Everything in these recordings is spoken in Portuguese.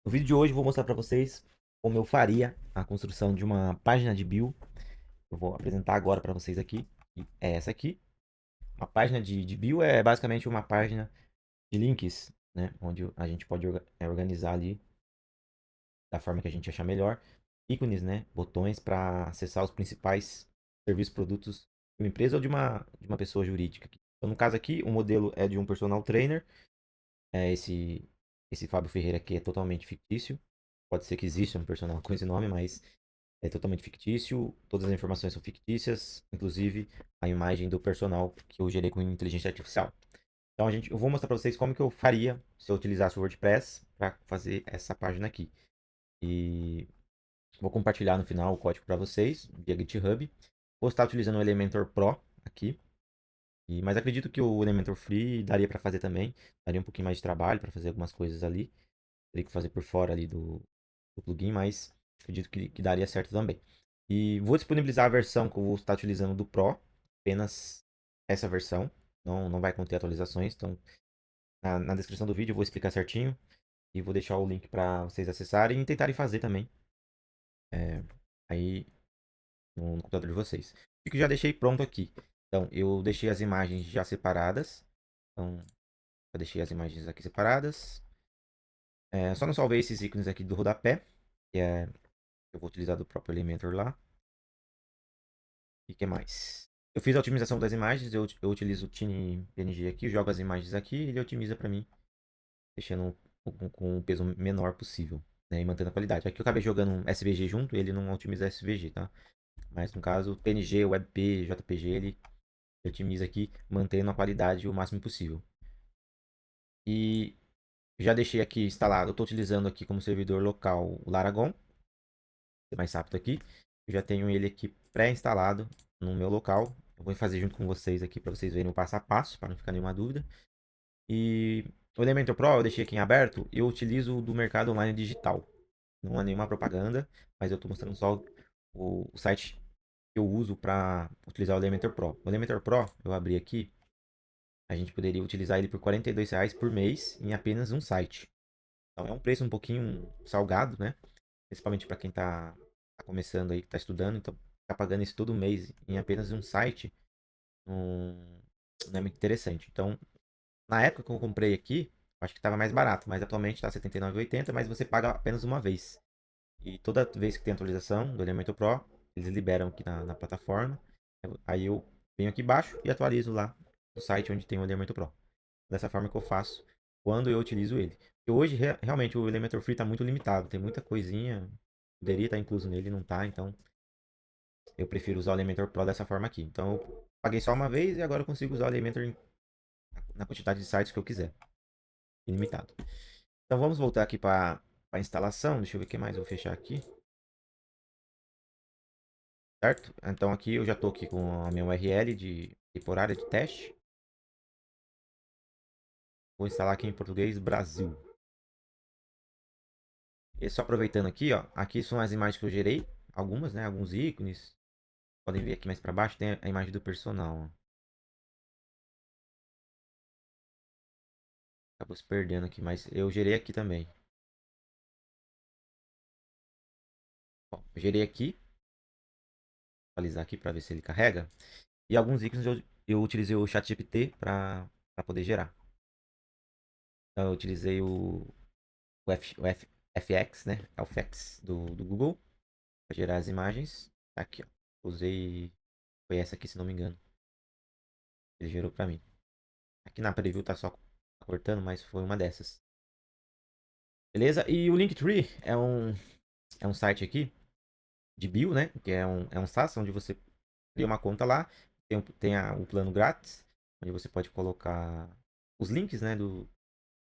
No vídeo de hoje eu vou mostrar para vocês como eu faria a construção de uma página de bio. Eu vou apresentar agora para vocês aqui. E é essa aqui. Uma página de bio é basicamente uma página de links, né? Onde a gente pode organizar ali da forma que a gente achar melhor. Ícones, né? Botões para acessar os principais serviços, produtos de uma empresa ou de uma pessoa jurídica. Então, no caso aqui, o modelo é de um personal trainer. É esse Fábio Ferreira aqui é totalmente fictício. Pode ser que exista um personagem com esse nome, mas é totalmente fictício. Todas as informações são fictícias, inclusive a imagem do personal que eu gerei com inteligência artificial. Então eu vou mostrar para vocês como que eu faria se eu utilizasse o WordPress para fazer essa página aqui. E vou compartilhar no final o código para vocês via GitHub. Vou estar utilizando o Elementor Pro aqui. Mas acredito que o Elementor Free daria para fazer também. Daria um pouquinho mais de trabalho para fazer algumas coisas ali. Teria que fazer por fora ali do plugin, mas acredito que daria certo também. E vou disponibilizar a versão que eu vou estar utilizando do Pro, apenas essa versão, não vai conter atualizações, então na descrição do vídeo eu vou explicar certinho e vou deixar o link para vocês acessarem e tentarem fazer também é, aí no computador de vocês. O que eu já deixei pronto aqui. Então, eu deixei as imagens já separadas. Então, eu deixei as imagens aqui separadas. Só não salvei esses ícones aqui do rodapé, que é eu vou utilizar do próprio Elementor lá. E o que mais? Eu fiz a otimização das imagens, eu utilizo o Tiny PNG aqui, jogo as imagens aqui e ele otimiza para mim, deixando com o peso menor possível, né, e mantendo a qualidade. Aqui eu acabei jogando um SVG junto, ele não otimiza SVG, tá? Mas no caso, PNG, WebP, JPG, ele otimiza aqui, mantendo a qualidade o máximo possível. E já deixei aqui instalado, eu estou utilizando aqui como servidor local o Laragon, mais rápido aqui. Eu já tenho ele aqui pré-instalado no meu local. Eu vou fazer junto com vocês aqui para vocês verem o passo a passo, para não ficar nenhuma dúvida. E o Elementor Pro eu deixei aqui em aberto. Eu utilizo o do mercado online digital. Não é nenhuma propaganda, mas eu estou mostrando só o site que eu uso para utilizar o Elementor Pro. O Elementor Pro, eu abri aqui, a gente poderia utilizar ele por R$ 42 por mês em apenas um site. Então é um preço um pouquinho salgado, né? Principalmente para quem tá começando aí, que tá estudando, então tá pagando isso todo mês em apenas um site, não, não é muito interessante. Então, na época que eu comprei aqui, acho que estava mais barato, mas atualmente tá R$ 79,80, mas você paga apenas uma vez. E toda vez que tem atualização do Elementor Pro, eles liberam aqui na plataforma. Aí eu venho aqui embaixo e atualizo lá no site onde tem o Elementor Pro. Dessa forma que eu faço quando eu utilizo ele. E hoje, realmente, o Elementor Free está muito limitado. Tem muita coisinha. Poderia estar incluso nele, não está. Então, eu prefiro usar o Elementor Pro dessa forma aqui. Então, eu paguei só uma vez e agora eu consigo usar o Elementor na quantidade de sites que eu quiser. Ilimitado. Então, vamos voltar aqui para a instalação. Deixa eu ver o que mais eu vou fechar aqui. Certo? Então, aqui eu já estou aqui com a minha URL de temporária de teste. Vou instalar aqui em português Brasil. E só aproveitando aqui, ó, aqui são as imagens que eu gerei, algumas, né, alguns ícones. Podem ver aqui mais para baixo, tem a imagem do personal, ó. Acabou se perdendo aqui, mas eu gerei aqui também. Bom, eu gerei aqui, vou atualizar aqui para ver se ele carrega. E alguns ícones eu utilizei o ChatGPT para poder gerar. Então eu utilizei o FX, né, é o FX do Google, para gerar as imagens. Tá aqui, ó. Usei, foi essa aqui se não me engano. Ele gerou para mim. Aqui na preview tá só cortando, mas foi uma dessas. Beleza? E o Linktree é um site aqui de bio, né? Que é um SaaS onde você cria uma conta lá, tem o plano grátis, onde você pode colocar os links, né? Do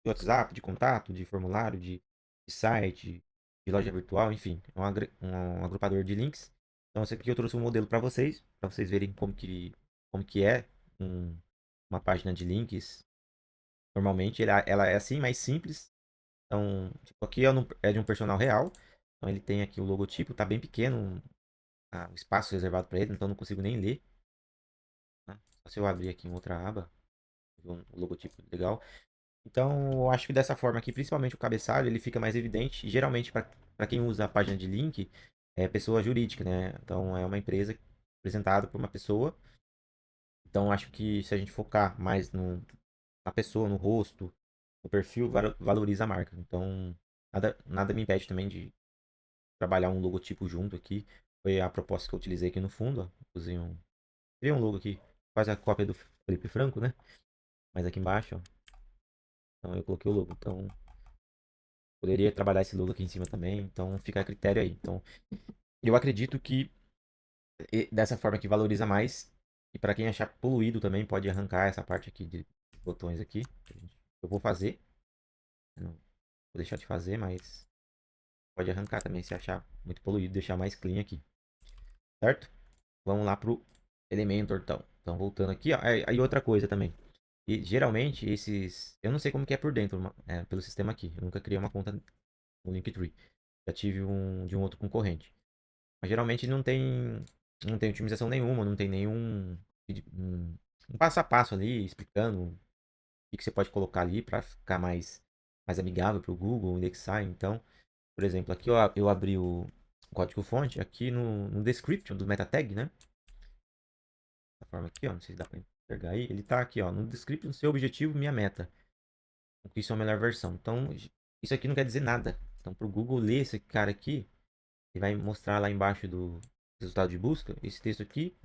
WhatsApp, de contato, de formulário, de site, de loja virtual, enfim. É um agrupador de links. Então, esse aqui eu trouxe um modelo para vocês verem como que é um- uma página de links. Normalmente ela é assim, mais simples. Então, tipo, aqui é de um personal real. Então ele tem aqui o logotipo, tá bem pequeno, o espaço reservado para ele, então não consigo nem ler. Né? Só se eu abrir aqui em outra aba, ver um logotipo legal. Então, eu acho que dessa forma aqui, principalmente o cabeçalho, ele fica mais evidente. E geralmente, para quem usa a página de link, é pessoa jurídica, né? Então, é uma empresa apresentada por uma pessoa. Então, acho que se a gente focar mais na pessoa, no rosto, no perfil, valoriza a marca. Então, nada me impede também de trabalhar um logotipo junto aqui. Foi a proposta que eu utilizei aqui no fundo, ó. Criei um logo aqui, quase a cópia do Felipe Franco, né? Mas aqui embaixo, ó. Então, eu coloquei o logo. Então, poderia trabalhar esse logo aqui em cima também. Então, fica a critério aí. Então, eu acredito que dessa forma que valoriza mais. E para quem achar poluído também, pode arrancar essa parte aqui de botões aqui. Eu vou fazer. Eu não vou deixar de fazer, mas pode arrancar também se achar muito poluído, deixar mais clean aqui. Certo? Vamos lá pro Elementor, então. Então, voltando aqui, ó. Aí outra coisa também. E geralmente esses. Eu não sei como que é por dentro, pelo sistema aqui. Eu nunca criei uma conta no Linktree. Já tive um de um outro concorrente. Mas geralmente não tem otimização nenhuma, não tem nenhum um passo a passo ali explicando o que você pode colocar ali para ficar mais amigável para o Google indexar. Então, por exemplo, aqui eu abri o código-fonte aqui no description do meta tag, né? Dessa forma aqui, ó, não sei se dá para enxergar aí. Ele tá aqui, ó, no description, seu objetivo, minha meta. Isso é a melhor versão. Então, isso aqui não quer dizer nada. Então, para o Google ler esse cara aqui, ele vai mostrar lá embaixo do resultado de busca esse texto aqui,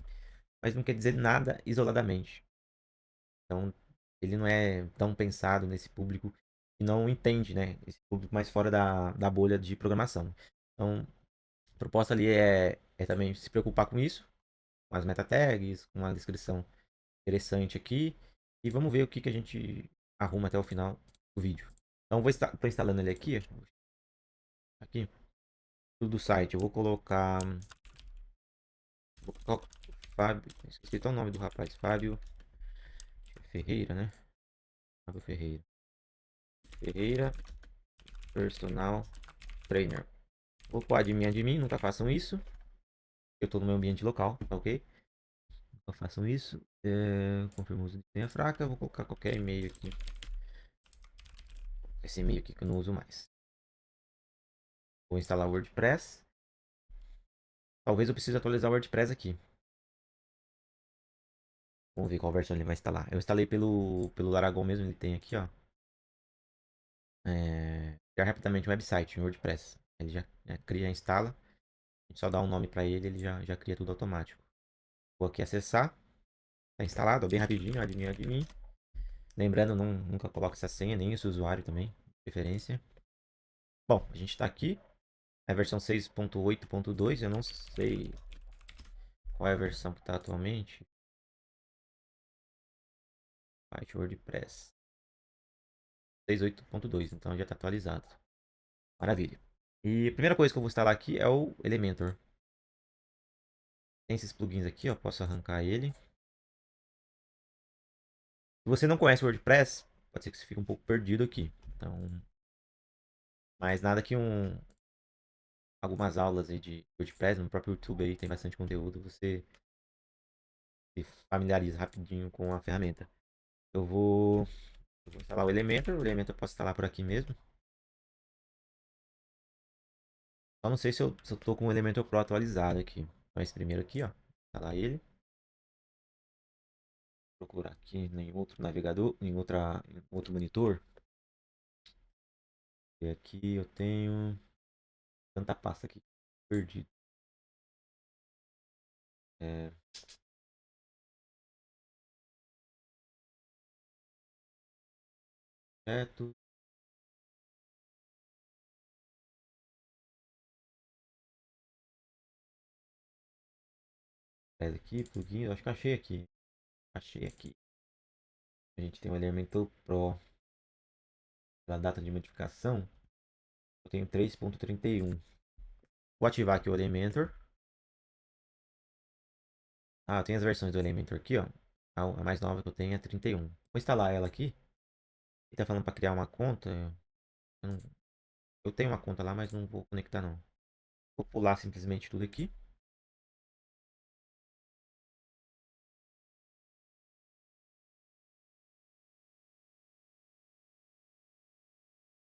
mas não quer dizer nada isoladamente. Então, ele não é tão pensado nesse público que não entende, né? Esse público mais fora da bolha de programação. Então, a proposta ali é também se preocupar com isso, com as meta tags, com uma descrição interessante aqui. E vamos ver o que a gente arruma até o final do vídeo. Então, tô instalando ele aqui. Aqui, tudo do site. Eu vou colocar. Fábio. Esqueci até o nome do rapaz. Fábio Ferreira, né? Fábio Ferreira. Ferreira, personal trainer. Vou pro admin, nunca façam isso. Eu tô no meu ambiente local, tá ok? Nunca façam isso. Confirmo o uso de senha fraca. Vou colocar qualquer e-mail aqui. Esse e-mail aqui que eu não uso mais. Vou instalar o WordPress. Talvez eu precise atualizar o WordPress aqui. Vamos ver qual versão ele vai instalar. Eu instalei pelo Laragon mesmo, ele tem aqui, ó. Criar rapidamente um website em WordPress. Ele já cria, instala. A gente só dá um nome para ele, ele já cria tudo automático. Vou aqui acessar. Tá instalado, ó, bem rapidinho, admin. Lembrando, nunca coloque essa senha, nem esse usuário também, preferência. Bom, a gente está aqui. É a versão 6.8.2, eu não sei qual é a versão que está atualmente. Site WordPress 6.8.2, então já está atualizado. Maravilha. E a primeira coisa que eu vou instalar aqui é o Elementor. Tem esses plugins aqui, ó, posso arrancar ele. Se você não conhece o WordPress, pode ser que você fique um pouco perdido aqui. Então, mas nada que algumas aulas aí de WordPress, no próprio YouTube aí tem bastante conteúdo, você se familiariza rapidinho com a ferramenta. Eu vou instalar o Elementor eu posso instalar por aqui mesmo. Só não sei se eu tô com o Elementor Pro atualizado aqui. Mas primeiro aqui, ó, instalar ele. Procurar aqui em outro navegador, em outro monitor. E aqui eu tenho tanta pasta aqui perdido. É, certo. Essa aqui, plugin, eu acho que achei aqui. Achei aqui. A gente tem o Elementor Pro. A data de modificação, eu tenho 3.31. Vou ativar aqui o Elementor. Ah, tem as versões do Elementor aqui, ó. A mais nova que eu tenho é 31. Vou instalar ela aqui. Ele tá falando para criar uma conta. Eu tenho uma conta lá, mas não vou conectar não. Vou pular simplesmente tudo aqui.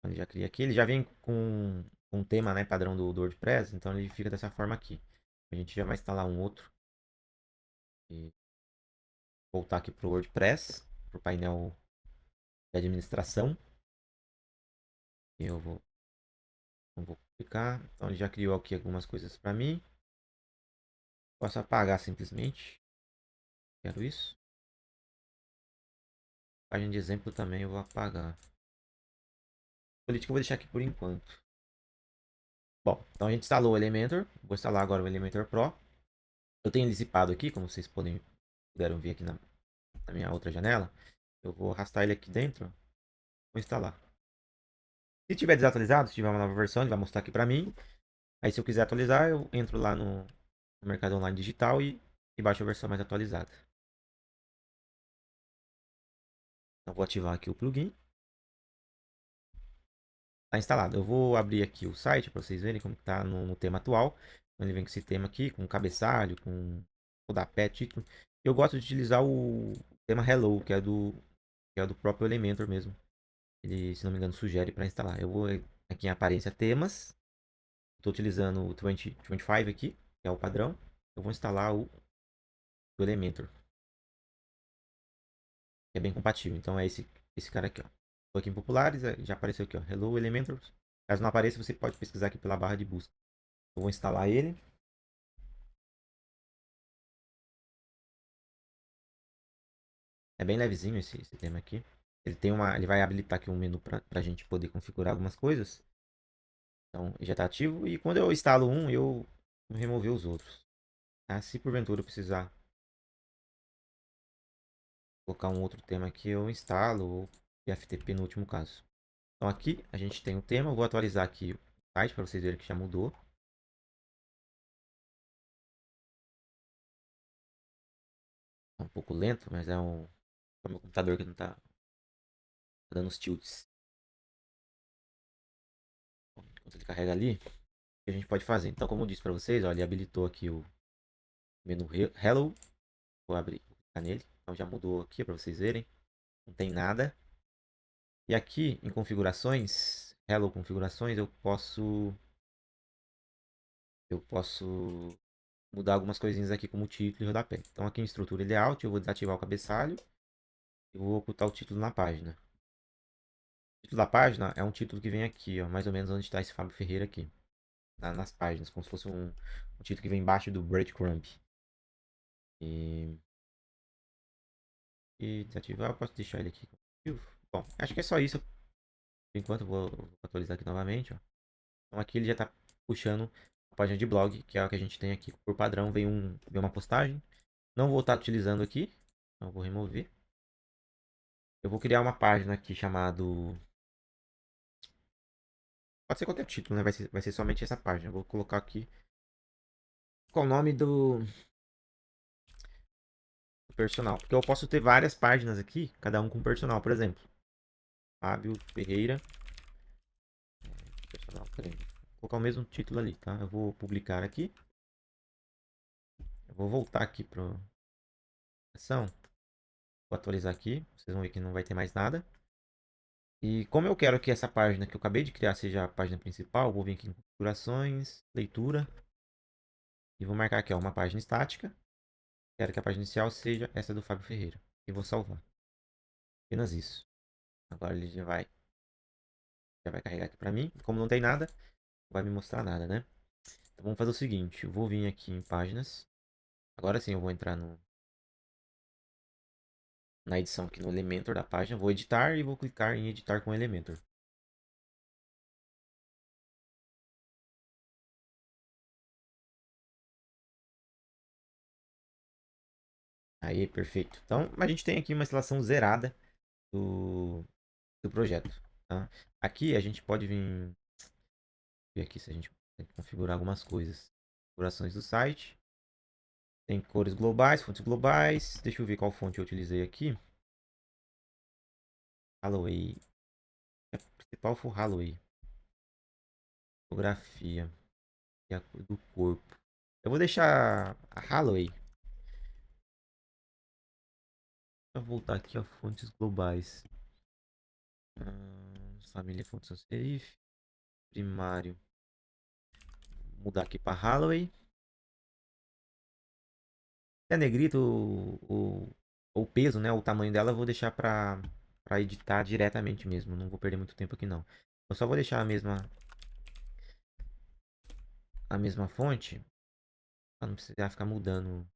Então, ele já cria aqui. Ele já vem com um tema, né, padrão do WordPress. Então ele fica dessa forma aqui. A gente já vai instalar um outro. E voltar aqui para o WordPress, para o painel de administração. Eu vou clicar. Então ele já criou aqui algumas coisas para mim. Posso apagar simplesmente. Quero isso. Página de exemplo também eu vou apagar. Política eu vou deixar aqui por enquanto. Bom, então a gente instalou o Elementor. Vou instalar agora o Elementor Pro. Eu tenho ele zipado aqui, como vocês puderam ver aqui na minha outra janela. Eu vou arrastar ele aqui dentro. Vou instalar. Se tiver desatualizado, se tiver uma nova versão, ele vai mostrar aqui pra mim. Aí se eu quiser atualizar, eu entro lá no Mercado Online Digital e baixo a versão mais atualizada. Então vou ativar aqui o plugin. Está instalado. Eu vou abrir aqui o site para vocês verem como está no tema atual. Então, ele vem com esse tema aqui, com cabeçalho, com rodapé, título. Eu gosto de utilizar o tema Hello, que é do próprio Elementor mesmo. Ele, se não me engano, sugere para instalar. Eu vou aqui em aparência temas. Estou utilizando o 25 aqui, que é o padrão. Eu vou instalar o Elementor, que é bem compatível. Então é esse cara aqui, ó. Estou aqui em populares, já apareceu aqui, ó. Hello Elementor. Caso não apareça, você pode pesquisar aqui pela barra de busca. Eu vou instalar ele. É bem levezinho esse tema aqui. Ele vai habilitar aqui um menu para a gente poder configurar algumas coisas. Então, já está ativo. E quando eu instalo um, eu vou remover os outros. Tá? Se porventura eu precisar colocar um outro tema aqui, eu instalo, ou FTP no último caso. Então aqui a gente tem o tema. Eu vou atualizar aqui o site para vocês verem que já mudou. É um pouco lento, mas é o meu computador que não está dando os tilts. Enquanto ele carrega ali, o que a gente pode fazer? Então, como eu disse para vocês, ó, ele habilitou aqui o menu Hello. Vou abrir, vou clicar nele. Então já mudou aqui para vocês verem. Não tem nada. E aqui em configurações, Hello configurações, eu posso mudar algumas coisinhas aqui como título e rodapé. Então aqui em estrutura e layout eu vou desativar o cabeçalho e vou ocultar o título na página. O título da página é um título que vem aqui, ó, mais ou menos onde está esse Fábio Ferreira aqui, nas páginas, como se fosse um título que vem embaixo do breadcrumb. E, e desativar, eu posso deixar ele aqui. Bom, acho que é só isso. Por enquanto eu vou atualizar aqui novamente, ó. Então aqui ele já está puxando a página de blog, que é a que a gente tem aqui. Por padrão vem uma postagem. Não vou estar utilizando aqui, então eu vou remover. Eu vou criar uma página aqui chamado... Pode ser qualquer título, né? Vai ser somente essa página. Eu vou colocar aqui qual o nome do personal. Porque eu posso ter várias páginas aqui, cada um com personal. Por exemplo, Fábio Ferreira. Personal, peraí. Vou colocar o mesmo título ali, tá? Eu vou publicar aqui. Eu vou voltar aqui para a ação. Vou atualizar aqui. Vocês vão ver que não vai ter mais nada. E como eu quero que essa página que eu acabei de criar seja a página principal, vou vir aqui em configurações, leitura. E vou marcar aqui ó, uma página estática. Quero que a página inicial seja essa do Fábio Ferreira. E vou salvar. Apenas isso. Agora ele já vai carregar aqui para mim. Como não tem nada, não vai me mostrar nada, né? Então vamos fazer o seguinte. Eu vou vir aqui em páginas. Agora sim eu vou entrar na edição aqui no Elementor da página. Vou editar e vou clicar em editar com Elementor. Aí, perfeito. Então, a gente tem aqui uma instalação zerada do projeto. Tá? Aqui a gente pode vir ver aqui se a gente tem que configurar algumas coisas. Configurações do site. Tem cores globais, fontes globais. Deixa eu ver qual fonte eu utilizei aqui. Holloway. A principal foi Holloway. Fotografia. E a cor do corpo. Eu vou deixar a Holloway. Vou voltar aqui a fontes globais. família fonte sans serif. Primário. Vou mudar aqui para Holloway. Se é negrito, o peso, né? O tamanho dela eu vou deixar para editar diretamente mesmo. Não vou perder muito tempo aqui não. Eu só vou deixar a mesma fonte. Pra não precisar ficar mudando.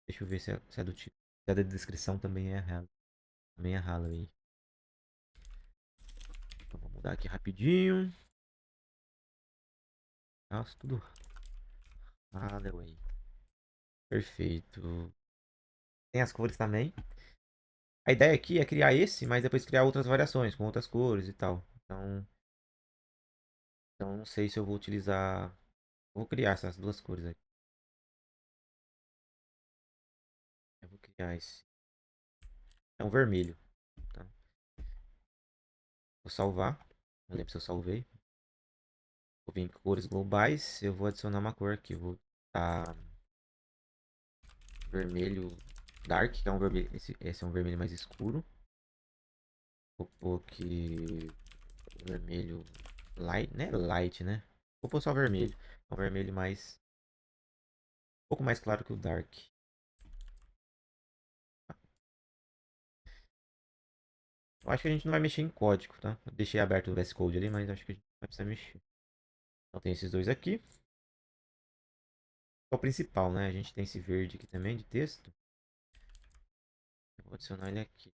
Deixa eu ver se é do tipo. Se é da descrição também é errado. Também é Holloway. Então vou mudar aqui rapidinho. Nossa, tudo Holloway. Perfeito. Tem as cores também. A ideia aqui é criar esse, mas depois criar outras variações com outras cores e tal. Então não sei se eu vou utilizar. Vou criar essas duas cores aqui. Eu vou criar esse. É um vermelho. Tá? Vou salvar. Não lembro se eu salvei. Vou vir em cores globais. Eu vou adicionar uma cor aqui. Vou dar vermelho dark, que é um vermelho. Esse é um vermelho mais escuro. Vou pôr aqui vermelho light, né? Light, né? Vou pôr só vermelho. É um vermelho mais. Um pouco mais claro que o dark. Eu acho que a gente não vai mexer em código, tá? Eu deixei aberto o VS Code ali, mas acho que a gente não vai precisar mexer. Então tem esses dois aqui. É o principal, né? A gente tem esse verde aqui também de texto. Eu vou adicionar ele aqui.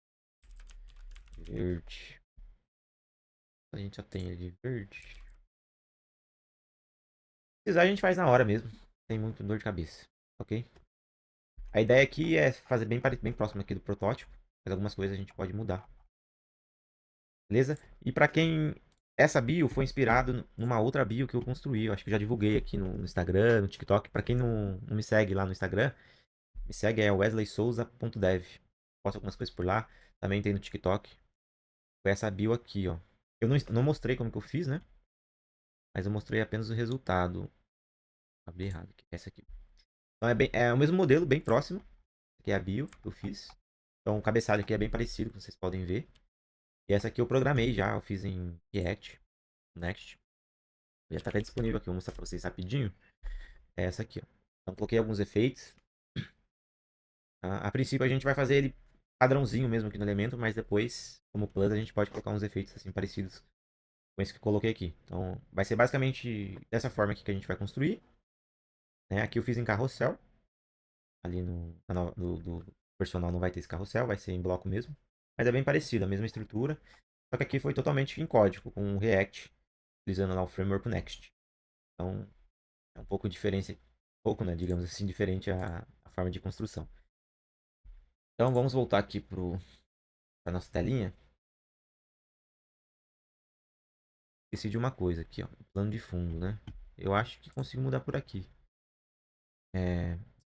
Verde. A gente já tem ele de verde. Se precisar, a gente faz na hora mesmo. Tem muito dor de cabeça. Ok? A ideia aqui é fazer bem próximo aqui do protótipo. Mas algumas coisas a gente pode mudar. Beleza? E para quem. Essa bio foi inspirado numa outra bio que eu construí. Eu acho que eu já divulguei aqui no Instagram, no TikTok. Para quem não me segue lá no Instagram, me segue é wesleysouza.dev. Posto algumas coisas por lá. Também tem no TikTok. Foi essa bio aqui, ó. Eu não mostrei como que eu fiz, né? Mas eu mostrei apenas o resultado. Abri errado aqui. Essa aqui. Então é o mesmo modelo, bem próximo. Que é a bio que eu fiz. Então o cabeçalho aqui é bem parecido, como vocês podem ver. E essa aqui eu programei já. Eu fiz em React, Next. Já está até disponível aqui. Vou mostrar para vocês rapidinho. É essa aqui, ó. Então coloquei alguns efeitos. A princípio a gente vai fazer ele padrãozinho mesmo aqui no elemento, mas depois, como plus, a gente pode colocar uns efeitos assim parecidos com esse que eu coloquei aqui. Então vai ser basicamente dessa forma aqui que a gente vai construir. Né? Aqui eu fiz em carrossel. Ali no canal do personal não vai ter esse carrossel, vai ser em bloco mesmo. Mas é bem parecido, a mesma estrutura. Só que aqui foi totalmente em código, com React, utilizando lá o framework Next. Então é um pouco diferente, pouco, né, digamos assim, diferente a forma de construção. Então vamos voltar aqui para nossa telinha. Esqueci de uma coisa aqui, ó, plano de fundo, né? Eu acho que consigo mudar por aqui.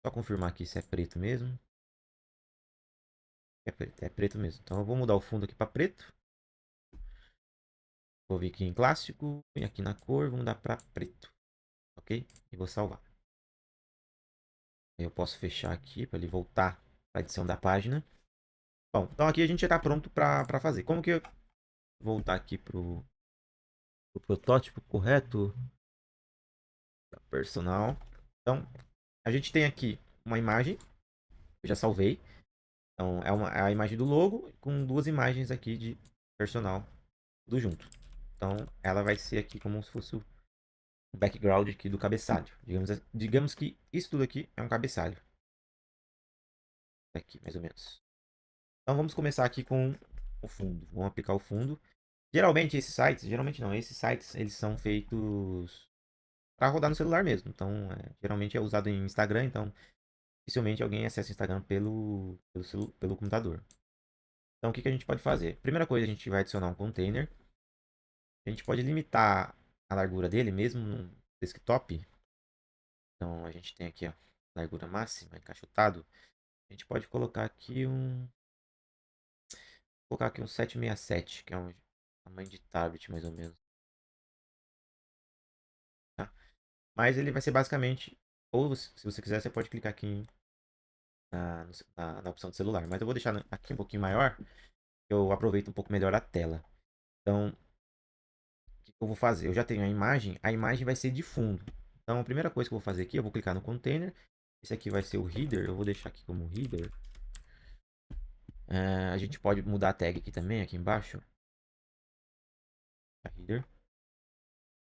Só confirmar aqui se é preto mesmo. É preto mesmo. Então eu vou mudar o fundo aqui para preto. Vou vir aqui em clássico e aqui na cor, vou mudar para preto, ok? E vou salvar. Aí eu posso fechar aqui para ele voltar para a edição da página. Bom, então aqui a gente já está pronto para fazer. Como que eu voltar aqui para o protótipo correto? Personal. Então, a gente tem aqui uma imagem, eu já salvei. Então, é a imagem do logo com duas imagens aqui de personal, tudo junto. Então, ela vai ser aqui como se fosse o background aqui do cabeçalho. Digamos que isso tudo aqui é um cabeçalho. Aqui, mais ou menos. Então, vamos começar aqui com o fundo. Vamos aplicar o fundo. Geralmente não, esses sites, eles são feitos para rodar no celular mesmo. Então, geralmente é usado em Instagram, então dificilmente alguém acessa o Instagram pelo computador. Então, o que a gente pode fazer? Primeira coisa, a gente vai adicionar um container. A gente pode limitar a largura dele mesmo no desktop. Então, a gente tem aqui a largura máxima, encaixotado. A gente pode colocar aqui um 767, que é um tamanho de tablet mais ou menos. Tá? Mas ele vai ser basicamente, ou se você quiser, você pode clicar aqui na opção de celular. Mas eu vou deixar aqui um pouquinho maior, que eu aproveito um pouco melhor a tela. Então, o que eu vou fazer? Eu já tenho a imagem vai ser de fundo. Então, a primeira coisa que eu vou fazer aqui, eu vou clicar no container. Esse aqui vai ser o header, eu vou deixar aqui como header. A gente pode mudar a tag aqui também, aqui embaixo. A header.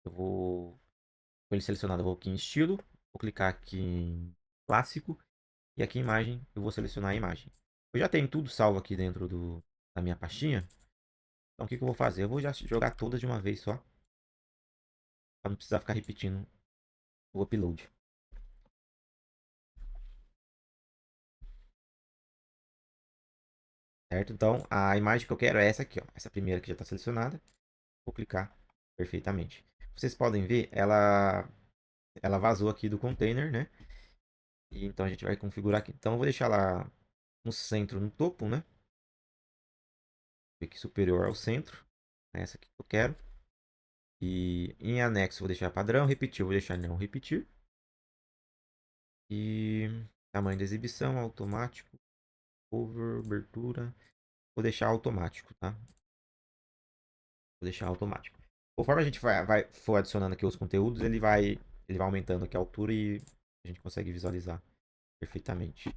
Eu vou, com ele selecionado, eu vou aqui em estilo. Vou clicar aqui em clássico. E aqui em imagem, eu vou selecionar a imagem. Eu já tenho tudo salvo aqui dentro da minha pastinha. Então, o que eu vou fazer? Eu vou já jogar todas de uma vez só. Para não precisar ficar repetindo o upload. Certo? Então, a imagem que eu quero é essa aqui, ó. Essa primeira que já está selecionada. Vou clicar perfeitamente. Vocês podem ver, ela vazou aqui do container, né? E então a gente vai configurar aqui. Então eu vou deixar lá no centro, no topo, né? Aqui superior ao centro. É essa aqui que eu quero. E em anexo vou deixar padrão, repetir, vou deixar não repetir. E tamanho de exibição, automático, cover, abertura. Vou deixar automático, tá? Vou deixar automático. Conforme a gente for adicionando aqui os conteúdos, ele vai aumentando aqui a altura e a gente consegue visualizar perfeitamente.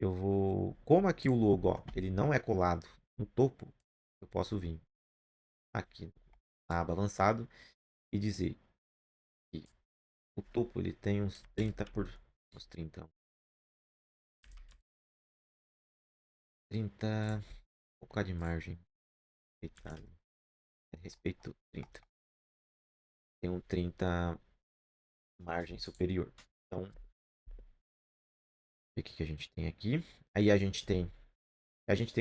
Eu vou, como aqui o logo, ó, ele não é colado no topo, eu posso vir aqui na aba avançado e dizer que o topo ele tem uns 30 uns 30, vou colocar de margem, respeito 30. Tem um 30 margem superior. Então, o que a gente tem aqui? Aí a gente tem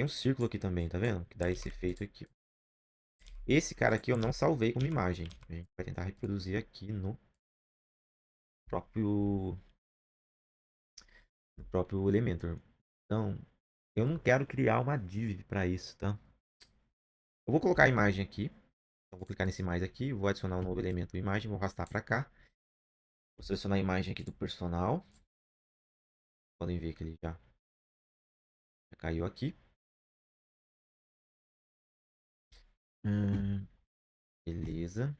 um círculo aqui também, tá vendo? Que dá esse efeito aqui. Esse cara aqui eu não salvei como imagem. A gente vai tentar reproduzir aqui próprio, no próprio Elementor. Então, eu não quero criar uma div para isso, tá? Eu vou colocar a imagem aqui. Então, vou clicar nesse mais aqui, vou adicionar um novo elemento imagem, vou arrastar para cá. Vou selecionar a imagem aqui do personal. Podem ver que ele já caiu aqui. Hum, beleza.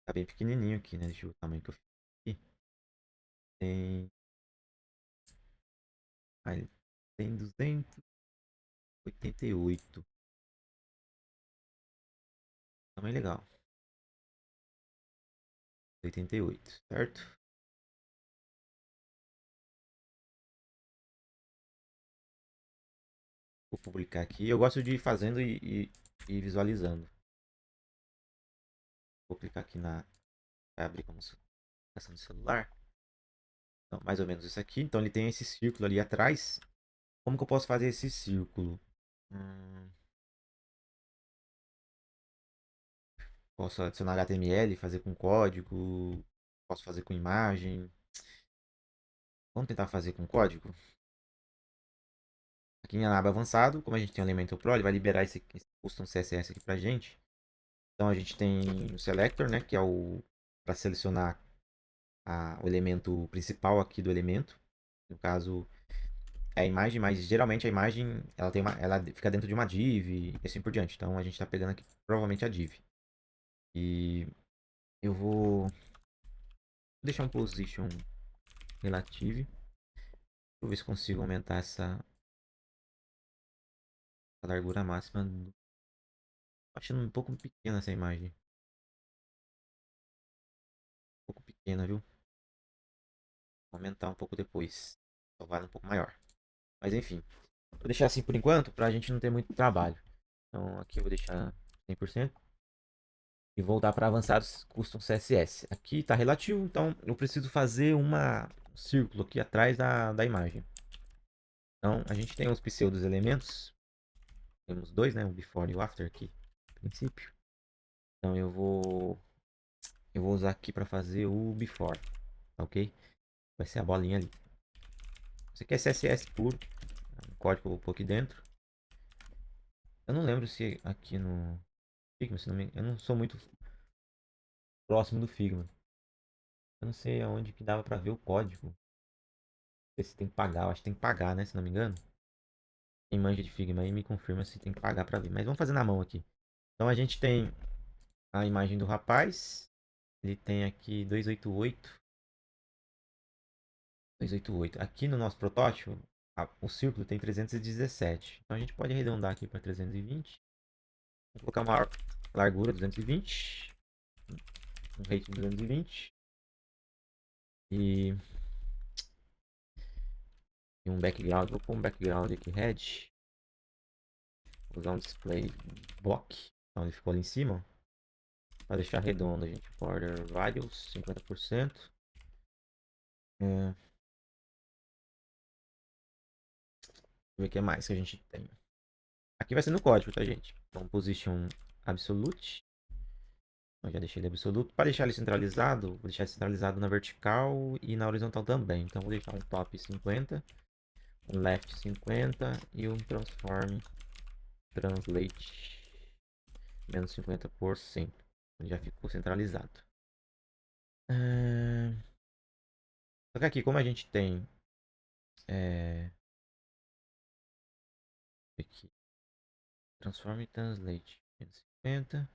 Tá bem pequenininho aqui, né? Deixa eu ver o tamanho que eu fiz aqui. Tem, ele tem 288. Tamanho legal. 88, certo? Vou publicar aqui. Eu gosto de ir fazendo e visualizando. Vou clicar aqui vai abrir como aplicação de celular. Então, mais ou menos isso aqui. Então ele tem esse círculo ali atrás. Como que eu posso fazer esse círculo? Hum, posso adicionar HTML, fazer com código. Posso fazer com imagem. Vamos tentar fazer com código. Aqui em aba avançado, como a gente tem o Elementor Pro, ele vai liberar esse custom CSS aqui pra gente. Então a gente tem o selector, né, que é o para selecionar o elemento principal aqui do elemento. No caso, é a imagem, mas geralmente a imagem ela fica dentro de uma div e assim por diante. Então a gente está pegando aqui provavelmente a div. E eu vou deixar um position relative. Vou ver se consigo aumentar essa largura máxima. Achando um pouco pequena essa imagem. Um pouco pequena, viu? Vou aumentar um pouco depois. Salvar um pouco maior. Mas enfim. Vou deixar assim por enquanto para a gente não ter muito trabalho. Então aqui eu vou deixar 100%. E voltar para avançados custom CSS. Aqui está relativo, então eu preciso fazer um círculo aqui atrás da imagem. Então a gente tem os pseudos elementos. Temos dois, né? O before e o after aqui, a princípio. Então eu vou usar aqui para fazer o before, tá ok? Vai ser a bolinha ali. Isso aqui é CSS puro, o código que eu vou pôr aqui dentro. Eu não lembro se aqui no Figma, se não me... eu não sou muito próximo do Figma. Eu não sei aonde que dava para ver o código. Não sei se tem que pagar, eu acho que tem que pagar, né? Se não me engano. Quem manja de Figma aí me confirma se tem que pagar para ver. Mas vamos fazer na mão aqui. Então a gente tem a imagem do rapaz. Ele tem aqui 288. Aqui no nosso protótipo, o círculo tem 317. Então a gente pode arredondar aqui para 320. Vou colocar uma largura 220. Um rating 220. E um background. Vou pôr um background aqui, red. Vou usar um display block. Então ele ficou ali em cima. Para deixar redondo, a gente border radius 50%. Deixa eu ver o que mais que a gente tem. Aqui vai ser no código, tá, gente? Então, position absolute. Eu já deixei ele absoluto. Para deixar ele centralizado, vou deixar ele centralizado na vertical e na horizontal também. Então, vou deixar um top 50, um left 50 e um transform translate menos 50%. Ele já ficou centralizado. Só que aqui, como a gente tem aqui, transform translate menos 50.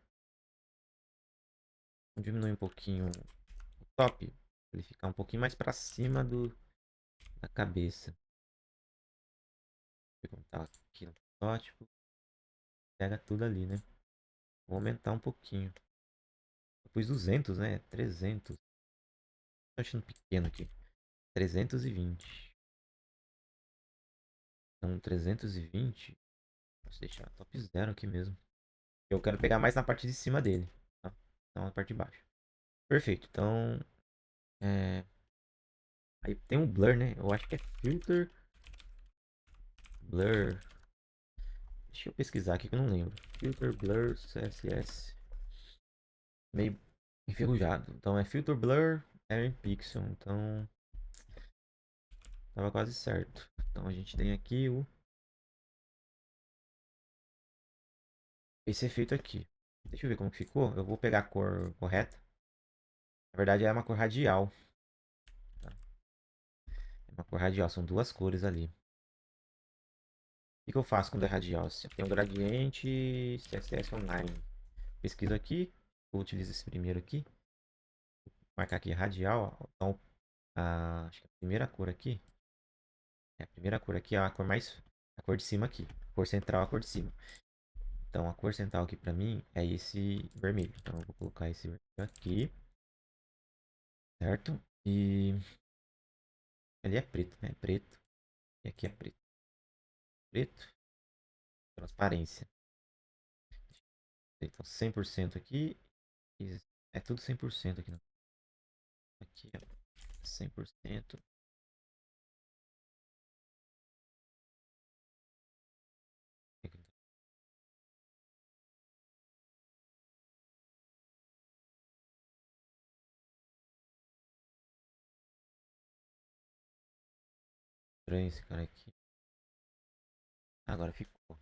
Vou diminuir um pouquinho o top, para ele ficar um pouquinho mais para cima da cabeça. Vou botar aqui no protótipo. Pega tudo ali, né? Vou aumentar um pouquinho. Eu pus 200, né? 300. Tô achando pequeno aqui. 320. Então, 320. Posso deixar top 0 aqui mesmo. Eu quero pegar mais na parte de cima dele. Tá? Não na parte de baixo. Perfeito. Então, aí tem um blur, né? Eu acho que é filter. Blur. Deixa eu pesquisar aqui que eu não lembro. Filter Blur CSS. Meio enferrujado. Então é Filter Blur Air Pixel. Então tava quase certo. Então a gente tem aqui esse efeito aqui. Deixa eu ver como que ficou. Eu vou pegar a cor correta. Na verdade é uma cor radial. Tá? É uma cor radial. São duas cores ali. O que eu faço quando é radial? Se tem um gradiente CSS Online. Pesquiso aqui. Vou utilizar esse primeiro aqui. Vou marcar aqui radial. Então, acho que a primeira cor aqui. A primeira cor aqui é a cor mais. A cor de cima aqui. A cor central é a cor de cima. Então a cor central aqui pra mim é esse vermelho. Então eu vou colocar esse vermelho aqui. Certo? E ali é preto, né? Preto. E aqui é preto. Preto. Transparência. Então 100% aqui. É tudo 100% aqui. Aqui é 100%. Estranho esse cara aqui. Agora ficou.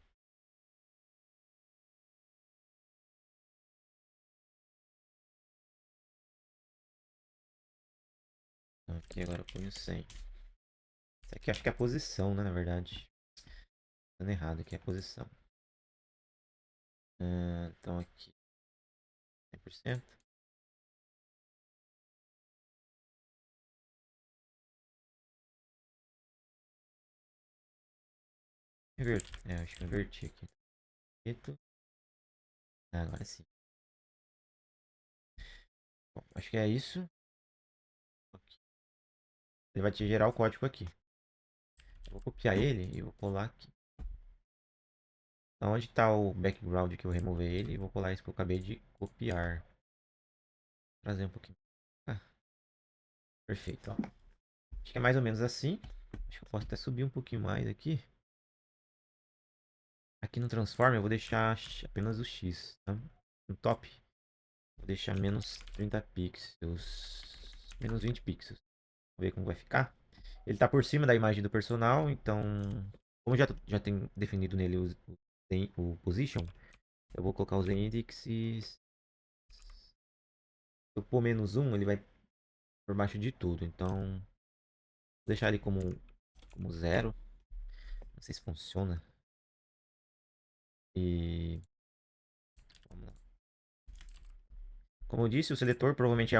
Então aqui agora eu ponho 100. Isso aqui acho que é a posição, né? Na verdade. Dando errado aqui é a posição. Então aqui 100%. Inverti. Acho que eu inverti aqui. Preto. Agora sim. Bom, acho que é isso. Ele vai te gerar o código aqui. Eu vou copiar ele e vou colar aqui. Então, onde está o background que eu removi ele, e vou colar isso que eu acabei de copiar. Trazer um pouquinho. Ah, perfeito. Ó. Acho que é mais ou menos assim. Acho que eu posso até subir um pouquinho mais aqui. Aqui no Transform eu vou deixar apenas o X. Tá? No top, vou deixar menos 30 pixels. Menos 20 pixels. Vamos ver como vai ficar. Ele está por cima da imagem do personal, então... Como já tem definido nele o position, eu vou colocar os índices. Se eu pôr menos um, ele vai por baixo de tudo. Então, vou deixar ele como zero. Não sei se funciona. E como eu disse, o seletor provavelmente é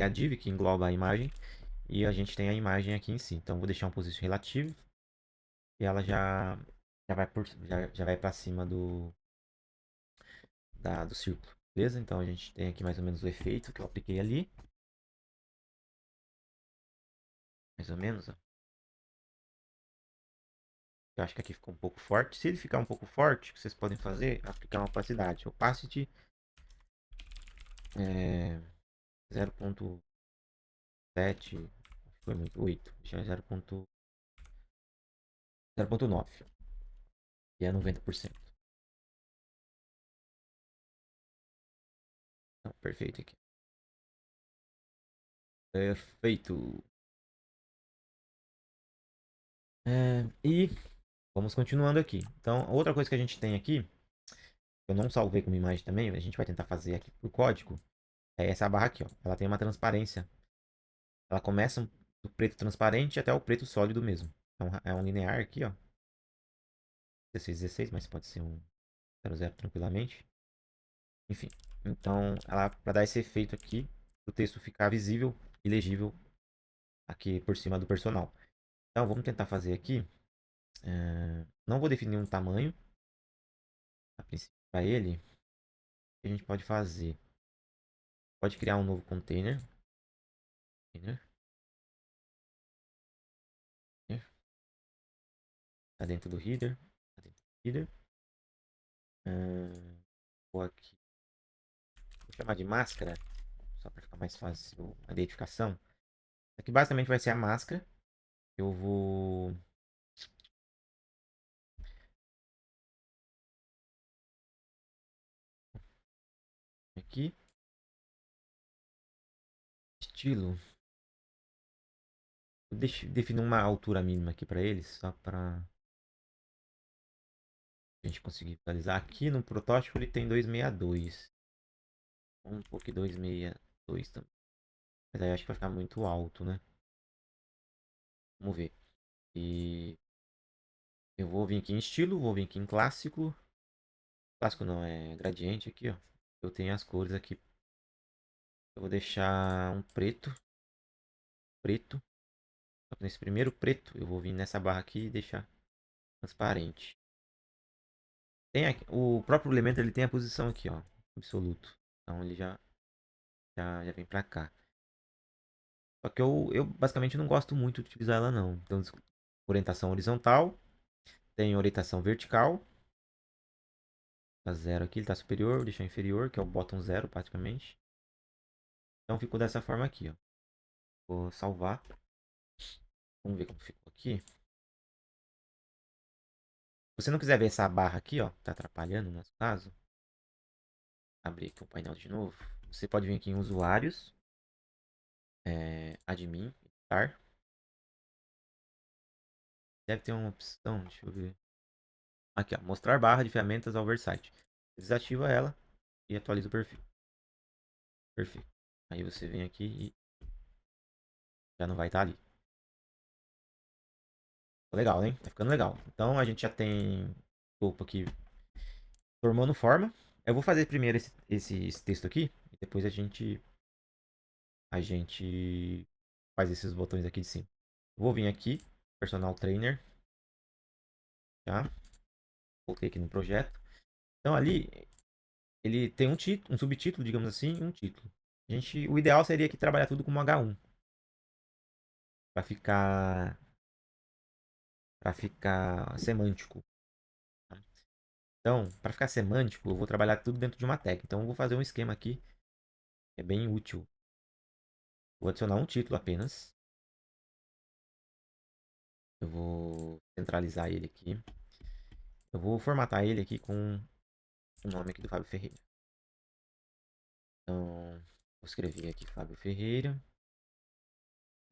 a div que engloba a imagem. E a gente tem a imagem aqui em si. Então, vou deixar um position relativo. E ela já vai para cima do círculo. Beleza? Então, a gente tem aqui mais ou menos o efeito que eu apliquei ali. Mais ou menos, ó. Eu acho que aqui ficou um pouco forte. Se ele ficar um pouco forte, o que vocês podem fazer é aplicar uma opacidade. Opacity é 0.7, foi muito, 8. Deixa 0.9, que é 90%. Então, perfeito aqui. Perfeito. E vamos continuando aqui. Então, outra coisa que a gente tem aqui, eu não salvei como imagem também, a gente vai tentar fazer aqui por código, é essa barra aqui, ó. Ela tem uma transparência. Ela começa do preto transparente até o preto sólido mesmo. Então, é um linear aqui, ó. 16, 16, mas pode ser um 00 tranquilamente. Enfim, então, ela para dar esse efeito aqui, o texto ficar visível e legível aqui por cima do personal. Então, vamos tentar fazer aqui. Não vou definir um tamanho a princípio para ele. O que a gente pode fazer? Pode criar um novo container. Tá dentro do header. Tá dentro do header. Vou aqui. Vou chamar de máscara. Só para ficar mais fácil a identificação. Aqui basicamente vai ser a máscara. Eu vou. Aqui. Estilo. Deixa eu definir uma altura mínima aqui para eles. Só para a gente conseguir visualizar. Aqui no protótipo ele tem 262. Vamos pôr aqui 262 também. Mas aí acho que vai ficar muito alto, né? Vamos ver. E eu vou vir aqui em estilo. Vou vir aqui em clássico. Clássico não, é gradiente aqui, ó. Eu tenho as cores aqui. Eu vou deixar um preto. Preto. Só que nesse primeiro preto, eu vou vir nessa barra aqui e deixar transparente. Tem aqui, o próprio elemento ele tem a posição aqui, ó. Absoluto. Então ele já vem pra cá. Só que eu basicamente não gosto muito de utilizar ela não. Então, orientação horizontal. Tem orientação vertical. Tá zero aqui, ele tá superior. Vou deixar inferior, que é o bottom zero praticamente. Então ficou dessa forma aqui, ó. Vou salvar. Vamos ver como ficou aqui. Se você não quiser ver essa barra aqui, ó, tá atrapalhando no nosso caso, abrir aqui o painel de novo. Você pode vir aqui em usuários, admin, editar. Deve ter uma opção, deixa eu ver. Aqui, ó, mostrar barra de ferramentas ao Oversight. Desativa ela e atualiza o perfil. Perfeito. Aí você vem aqui e já não vai estar ali. Legal, hein? Tá ficando legal. Então a gente já tem o topo aqui formando forma. Eu vou fazer primeiro esse texto aqui e depois a gente faz esses botões aqui de cima. Vou vir aqui, personal trainer, tá? Voltei aqui no projeto. Então ali ele tem um título, um subtítulo, digamos assim, e um título. O ideal seria que trabalhar tudo como H1 para ficar semântico. Tá? Então, para ficar semântico, eu vou trabalhar tudo dentro de uma tag. Então, eu vou fazer um esquema aqui que é bem útil. Vou adicionar um título apenas. Eu vou centralizar ele aqui. Eu vou formatar ele aqui com o nome aqui do Fábio Ferreira. Então, vou escrever aqui Fábio Ferreira.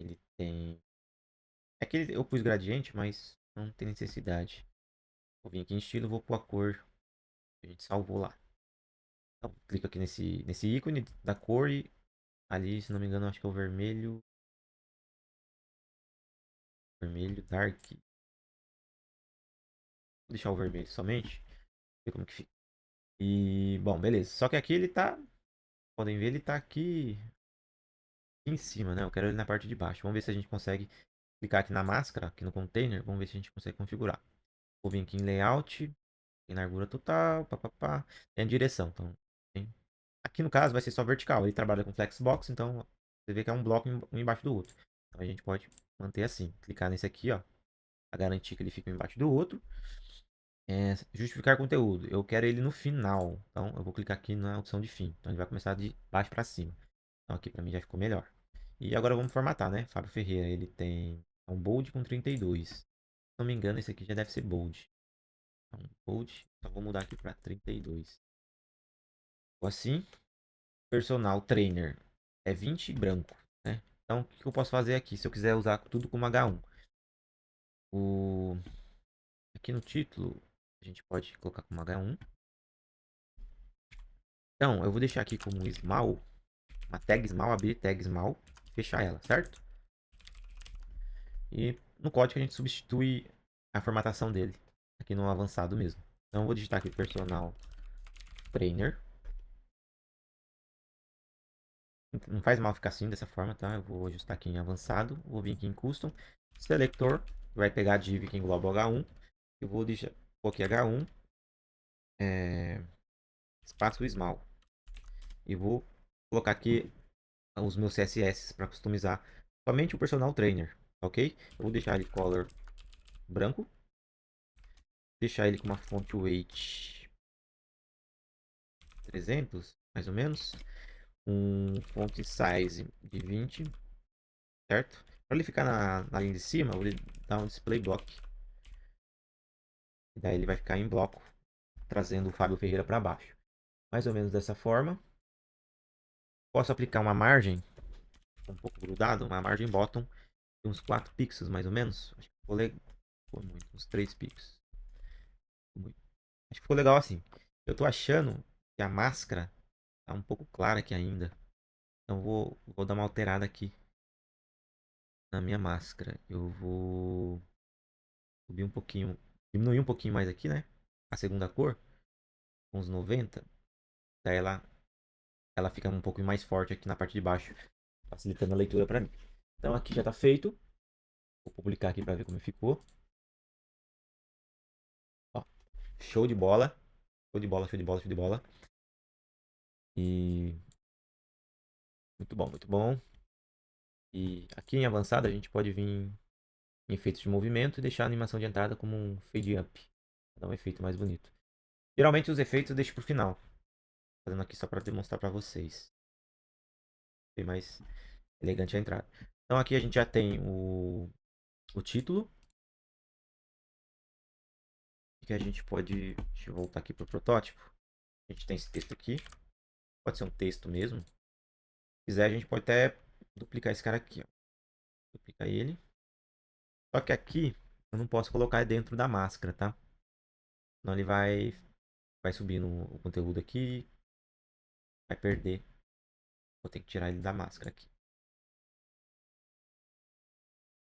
Ele tem. É que eu pus gradiente, mas não tem necessidade. Vou vir aqui em estilo, vou pôr a cor que a gente salvou lá. Então, clico aqui nesse ícone da cor e ali, se não me engano, acho que é o vermelho. Vermelho dark. Vou deixar o vermelho somente. Ver como que fica. E, bom, beleza. Só que aqui ele tá podem ver, ele tá aqui em cima, né? Eu quero ele na parte de baixo. Vamos ver se a gente consegue clicar aqui na máscara, aqui no container. Vamos ver se a gente consegue configurar. Vou vir aqui em layout, em largura total, papapá. Tem a direção. Então, aqui no caso vai ser só vertical. Ele trabalha com flexbox, então você vê que é um bloco um embaixo do outro. Então a gente pode manter assim. Clicar nesse aqui, ó. Pra garantir que ele fica um embaixo do outro. Justificar conteúdo. Eu quero ele no final. Então eu vou clicar aqui na opção de fim. Então ele vai começar de baixo para cima. Então aqui para mim já ficou melhor. E agora vamos formatar, né? Fábio Ferreira, ele tem um bold com 32. Se não me engano, esse aqui já deve ser bold. Então, bold. Então vou mudar aqui para 32. Assim, personal trainer é 20 branco, né? Então o que eu posso fazer aqui? Se eu quiser usar tudo como H1. Aqui no título, a gente pode colocar como H1. Então, eu vou deixar aqui como small, uma tag small, abrir tag small, fechar ela, certo? E no código a gente substitui a formatação dele, aqui no avançado mesmo. Então, eu vou digitar aqui personal trainer. Não faz mal ficar assim, dessa forma, tá? Eu vou ajustar aqui em avançado, vou vir aqui em custom, selector, vai pegar a div que engloba o H1. Eu vou deixar, vou aqui H1, espaço small. E vou colocar aqui os meus CSS para customizar somente o personal trainer, ok? Eu vou deixar ele color branco, deixar ele com uma font weight 300, mais ou menos, um font size de 20, certo? Para ele ficar na linha de cima, eu vou dar um display block. E daí ele vai ficar em bloco, trazendo o Fábio Ferreira para baixo. Mais ou menos dessa forma. Posso aplicar uma margem um pouco grudado, uma margem bottom de uns 4 pixels mais ou menos. Acho que ficou legal. Foi muito, uns 3 pixels. Acho que ficou legal assim. Eu tô achando que a máscara tá um pouco clara aqui ainda. Então vou dar uma alterada aqui na minha máscara. Eu vou subir um pouquinho, diminuir um pouquinho mais aqui, né? A segunda cor, uns 90. Daí ela fica um pouco mais forte aqui na parte de baixo, facilitando a leitura para mim. Então aqui já tá feito. Vou publicar aqui para ver como ficou. Ó, show de bola. Show de bola, show de bola, show de bola. E muito bom, muito bom. E aqui em avançado a gente pode vir em efeitos de movimento e deixar a animação de entrada como um fade up. Pra dar um efeito mais bonito. Geralmente os efeitos eu deixo pro final. Fazendo aqui só para demonstrar para vocês. Bem mais elegante a entrada. Então aqui a gente já tem o título. Que a gente pode... Deixa eu voltar aqui pro protótipo. A gente tem esse texto aqui. Pode ser um texto mesmo. Se quiser a gente pode até duplicar esse cara aqui. Ó. Duplicar ele. Só que aqui eu não posso colocar dentro da máscara, tá? Senão ele vai subir no conteúdo aqui. Vai perder. Vou ter que tirar ele da máscara aqui.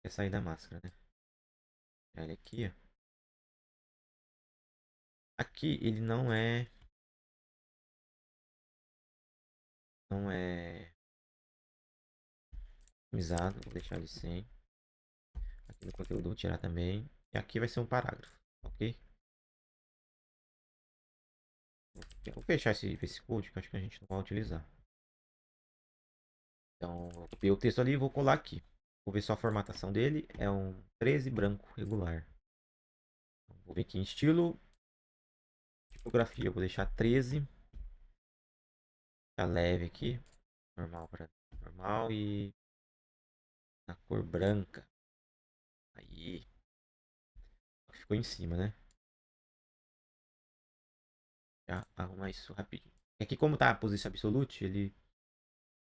Quer sair da máscara, né? Tirar ele aqui, ó. Aqui ele não é otimizado. Vou deixar ele sem. Aqui no conteúdo eu vou tirar também. E aqui vai ser um parágrafo, ok? Vou fechar esse code que eu acho que a gente não vai utilizar. Então, eu copiei o texto ali e vou colar aqui. Vou ver só a formatação dele. É um 13 branco regular. Vou vir aqui em estilo. Tipografia, eu vou deixar 13. Tá leve aqui. Normal para normal e na cor branca. Aí. Ficou em cima, né? Já arrumar isso rapidinho. Aqui como tá a posição absolute, ele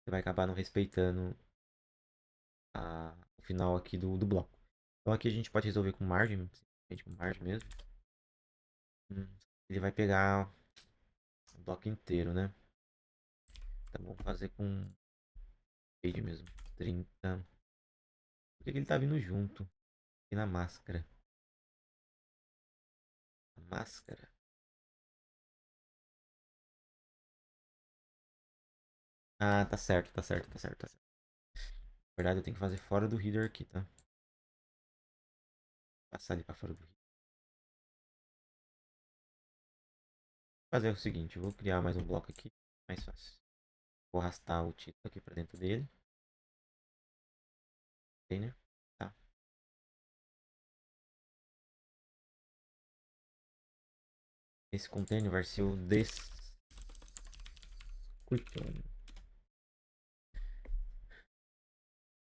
vai acabar não respeitando o final aqui do bloco. Então aqui a gente pode resolver com margem, simplesmente com margem mesmo. Ele vai pegar o bloco inteiro, né? Então vamos fazer com fade mesmo. 30. Por que ele tá vindo junto? Aqui na máscara. A máscara. Ah, tá certo, tá certo, tá certo, tá certo. Na verdade, eu tenho que fazer fora do header aqui, tá? Passar ali pra fora do header. Vou fazer o seguinte, eu vou criar mais um bloco aqui, mais fácil. Vou arrastar o título aqui pra dentro dele. Container. Tá. Esse container vai ser o description.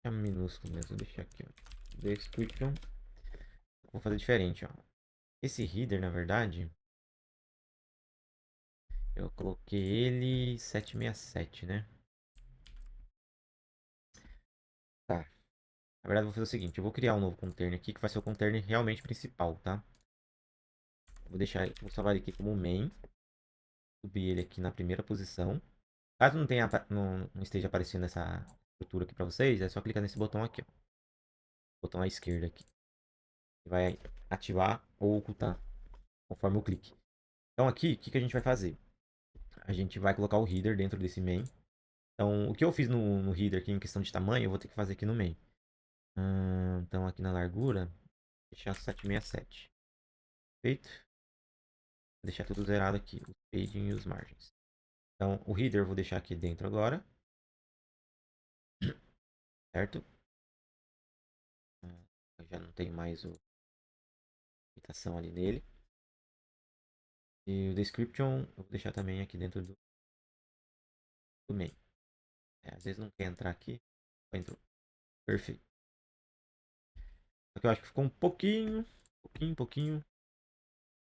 É minúsculo mesmo, vou deixar aqui, ó. Description. Vou fazer diferente, ó. Esse header, na verdade, eu coloquei ele 767, né? Tá. Na verdade, eu vou fazer o seguinte, eu vou criar um novo container aqui, que vai ser o container realmente principal, tá? Vou deixar, vou salvar ele aqui como main. Subir ele aqui na primeira posição. Caso não tenha, não esteja aparecendo essa estrutura aqui para vocês, é só clicar nesse botão aqui, ó. Botão à esquerda aqui. Vai ativar ou ocultar, conforme o clique. Então aqui, o que a gente vai fazer? A gente vai colocar o header dentro desse main. Então, o que eu fiz no header aqui em questão de tamanho, eu vou ter que fazer aqui no main. Então, aqui na largura, deixar 767. Feito. Vou deixar tudo zerado aqui, o paging e os margens. Então, o header eu vou deixar aqui dentro agora. Certo? Eu já não tenho mais a limitação ali nele. E o description eu vou deixar também aqui dentro do main. Às vezes não quer entrar aqui. Entrou. Perfeito. Só que eu acho que ficou um pouquinho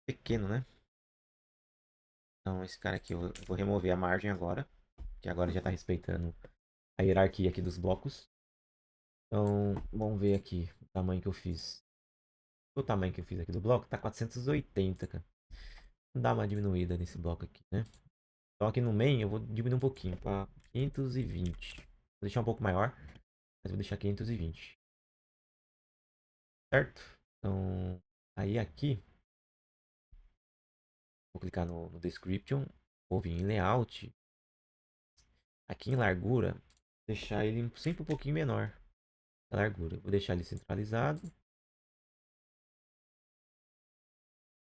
pequeno, né? Então esse cara aqui eu vou remover a margem agora. Que agora já está respeitando a hierarquia aqui dos blocos. Então vamos ver aqui o tamanho que eu fiz. O tamanho que eu fiz aqui do bloco tá 480, cara. Vamos dar uma diminuída nesse bloco aqui, né? Então aqui no main eu vou diminuir um pouquinho para 520. Vou deixar um pouco maior, mas vou deixar 520. Certo? Então, aí aqui, vou clicar no description, vou vir em layout. Aqui em largura, deixar ele sempre um pouquinho menor. A largura, vou deixar ele centralizado.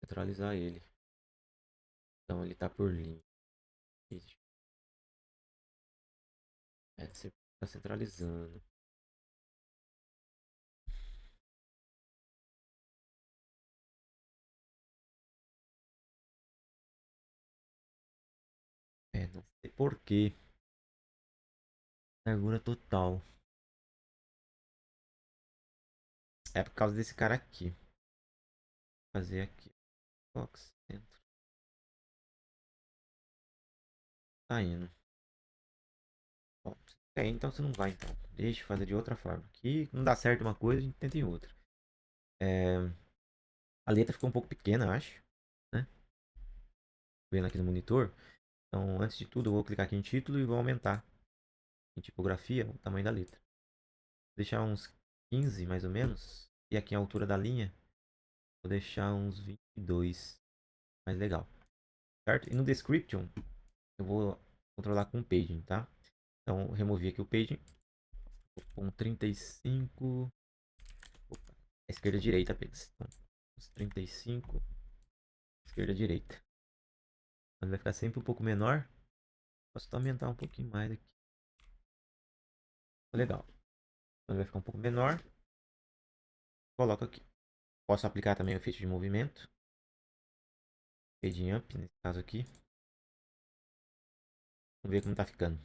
Centralizar ele. Então ele tá por linha. Você tá centralizando. Não sei por quê. Largura total. É por causa desse cara aqui. Vou fazer aqui. Box, centro. Tá indo. Bom, então você não vai então. Deixa eu fazer de outra forma. Aqui não dá certo uma coisa, a gente tenta em outra. A letra ficou um pouco pequena, eu acho. Né? Vendo aqui no monitor. Então, antes de tudo, eu vou clicar aqui em título e vou aumentar em tipografia o tamanho da letra. Vou deixar uns 15 mais ou menos. E aqui a altura da linha, vou deixar uns 22. Mais legal. Certo? E no description, eu vou controlar com o paging, tá? Então, removi aqui o paging. Com 35. Opa, esquerda e direita apenas. Então, uns 35. Esquerda e direita. Ele vai ficar sempre um pouco menor. Posso até aumentar um pouquinho mais aqui. Legal. Ele vai ficar um pouco menor. Coloco aqui. Posso aplicar também o efeito de movimento. Fade up, nesse caso aqui. Vamos ver como tá ficando.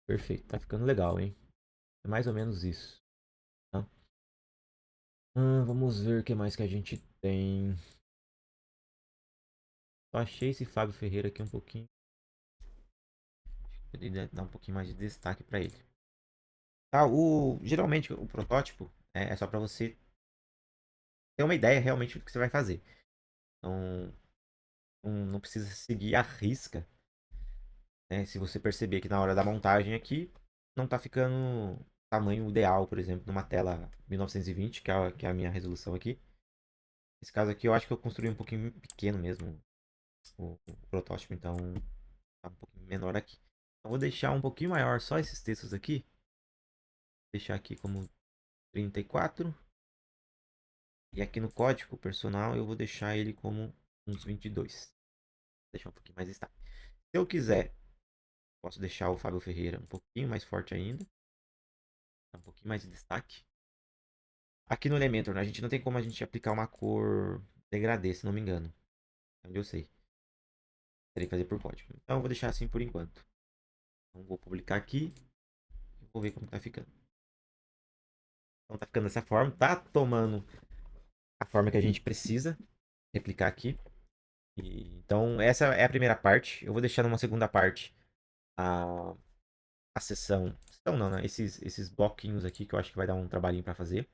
Perfeito, tá ficando legal, hein? É mais ou menos isso. Tá? Vamos ver o que mais que a gente tem. Eu achei esse Fábio Ferreira aqui um pouquinho. Poderia dar um pouquinho mais de destaque para ele. Tá, geralmente o protótipo é só para você ter uma ideia realmente do que você vai fazer. Então, não precisa seguir a risca. Né? Se você perceber que na hora da montagem aqui não está ficando tamanho ideal, por exemplo, numa tela 1920, que é a minha resolução aqui. Nesse caso aqui eu acho que eu construí um pouquinho pequeno mesmo o protótipo, então Tá um pouquinho menor aqui. Eu vou deixar um pouquinho maior só esses textos aqui. Vou deixar aqui como 34. E aqui no código personal eu vou deixar ele como uns 22. Vou deixar um pouquinho mais estável. Se eu quiser, posso deixar o Fábio Ferreira um pouquinho mais forte ainda. Um pouquinho mais de destaque. Aqui no Elementor, né, a gente não tem como a gente aplicar uma cor degradê, se não me engano. Onde eu sei. Terei que fazer por código. Então eu vou deixar assim por enquanto. Então vou publicar aqui. E vou ver como tá ficando. Então tá ficando dessa forma. Tá tomando a forma que a gente precisa replicar aqui. Então essa é a primeira parte. Eu vou deixar numa segunda parte a, a sessão. Sessão não, né? Esses bloquinhos aqui que eu acho que vai dar um trabalhinho para fazer.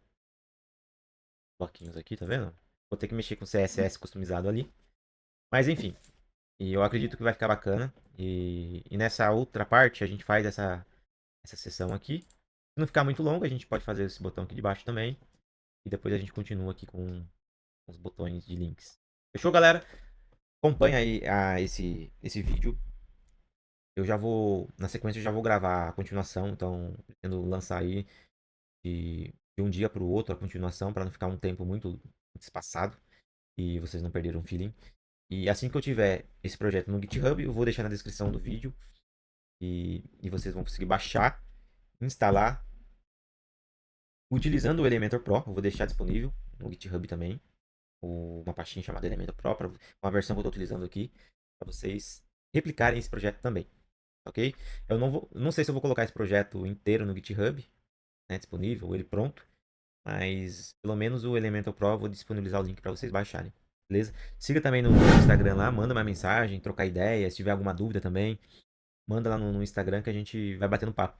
Bloquinhos aqui, tá vendo? Vou ter que mexer com o CSS customizado ali. Mas enfim. E eu acredito que vai ficar bacana. E nessa outra parte a gente faz essa sessão aqui. Se não ficar muito longo, a gente pode fazer esse botão aqui de baixo também. E depois a gente continua aqui com os botões de links. Fechou, galera? Acompanha aí esse vídeo. Eu já vou, na sequência, eu já vou gravar a continuação. Então, pretendo lançar aí de um dia para o outro a continuação, para não ficar um tempo muito espaçado e vocês não perderam o feeling. E assim que eu tiver esse projeto no GitHub, eu vou deixar na descrição do vídeo. E vocês vão conseguir baixar, instalar, utilizando o Elementor Pro. Eu vou deixar disponível no GitHub também. Uma pastinha chamada Elementor Pro, uma versão que eu estou utilizando aqui, para vocês replicarem esse projeto também. Ok? Eu não sei se eu vou colocar esse projeto inteiro no GitHub, né, disponível, ele pronto. Mas pelo menos o Elementor Pro eu vou disponibilizar o link para vocês baixarem. Beleza? Siga também no Instagram lá, manda uma mensagem, trocar ideias, se tiver alguma dúvida também, manda lá no Instagram que a gente vai batendo papo.